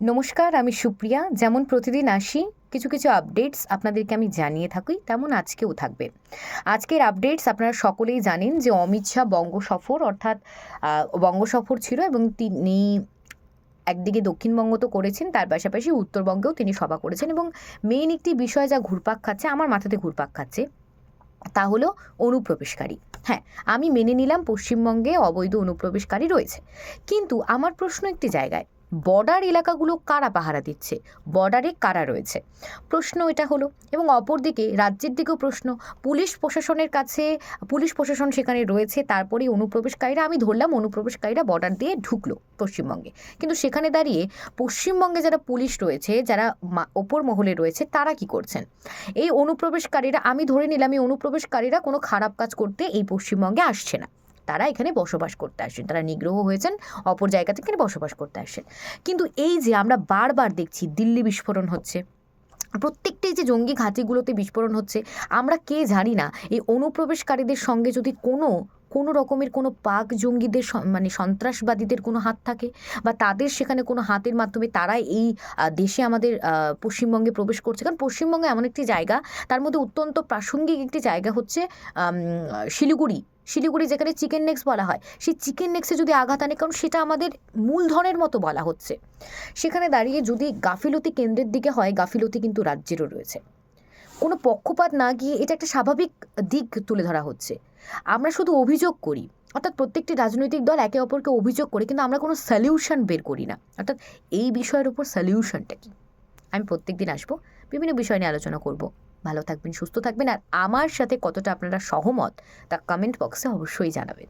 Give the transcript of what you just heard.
নমস্কার, আমি সুপ্রিয়া। যেমন প্রতিদিন আসি, কিছু কিছু আপডেটস আপনাদেরকে আমি জানিয়ে থাকি, তেমন আজকেও থাকবে। আজকের আপডেটস আপনারা সকলেই জানেন যে অমিত শাহ বঙ্গ সফর, অর্থাৎ বঙ্গ সফর ছিল এবং তিনি একদিকে দক্ষিণবঙ্গ তো করেছেন, তার পাশাপাশি উত্তরবঙ্গেও তিনি সভা করেছেন এবং মেইন একটি বিষয় যা ঘুরপাক খাচ্ছে, আমার মাথাতে ঘুরপাক খাচ্ছে, তা হলো অনুপ্রবেশকারী। হ্যাঁ, আমি মেনে নিলাম পশ্চিমবঙ্গে অবৈধ অনুপ্রবেশকারী রয়েছে, কিন্তু আমার প্রশ্ন একটি জায়গায়, বর্ডার এলাকাগুলো কারা পাহারা দিচ্ছে, বর্ডারে কারা রয়েছে, প্রশ্ন এটা হলো। এবং অপরদিকে রাজ্যের দিকেও প্রশ্ন, পুলিশ প্রশাসনের কাছে, পুলিশ প্রশাসন সেখানে রয়েছে, তারপরে অনুপ্রবেশকারীরা, আমি ধরলাম অনুপ্রবেশকারীরা বর্ডার দিয়ে ঢুকলো পশ্চিমবঙ্গে, কিন্তু সেখানে দাঁড়িয়ে পশ্চিমবঙ্গে যারা পুলিশ রয়েছে, যারা ওপর মহলে রয়েছে, তারা কি করছেন? এই অনুপ্রবেশকারীরা, আমি ধরে নিলাম এই অনুপ্রবেশকারীরা কোনো খারাপ কাজ করতে এই পশ্চিমবঙ্গে আসছে না, তারা এখানে বসবাস করতে আসছেন, তারা নিগ্রহ হয়েছেন, অপর জায়গা থেকে এখানে বসবাস করতে আসছেন। কিন্তু এই যে আমরা বারবার দেখছি দিল্লি বিস্ফোরণ হচ্ছে, প্রত্যেকটি যে জঙ্গি ঘাঁটিগুলোতে বিস্ফোরণ হচ্ছে, আমরা কে জানি না এই অনুপ্রবেশকারীদের সঙ্গে যদি কোনো কোনো রকমের কোনো পাক জঙ্গিদের মানে সন্ত্রাসবাদীদের কোনো হাত থাকে, বা তাদের সেখানে কোনো হাতের মাধ্যমে তারা এই দেশে আমাদের পশ্চিমবঙ্গে প্রবেশ করছে। কারণ পশ্চিমবঙ্গে এমন একটি জায়গা, তার মধ্যে অত্যন্ত প্রাসঙ্গিক একটি জায়গা হচ্ছে শিলিগুড়ি। শিলিগুড়ি যেখানে চিকেন নেক্স বলা হয়, সেই চিকেন নেক্সে যদি আঘাত আনে, কারণ সেটা আমাদের মূলধনের মতো বলা হচ্ছে, সেখানে দাঁড়িয়ে যদি গাফিলতি কেন্দ্রের দিকে হয়, গাফিলতি কিন্তু রাজ্যেরও রয়েছে। কোনো পক্ষপাত না গিয়ে এটা একটা স্বাভাবিক দিক তুলে ধরা হচ্ছে। আমরা শুধু অভিযোগ করি, অর্থাৎ প্রত্যেকটি রাজনৈতিক দল একে অপরকে অভিযোগ করে, কিন্তু আমরা কোনো সলিউশন বের করি না। অর্থাৎ এই বিষয়ের উপর সলিউশনটা কি? আমি প্রত্যেকদিন আসবো, বিভিন্ন বিষয় নিয়ে আলোচনা করব। ভালো থাকবেন, সুস্থ থাকবেন, আর আমার সাথে কতটা আপনারা সহমত তা কমেন্ট বক্সে অবশ্যই জানাবেন।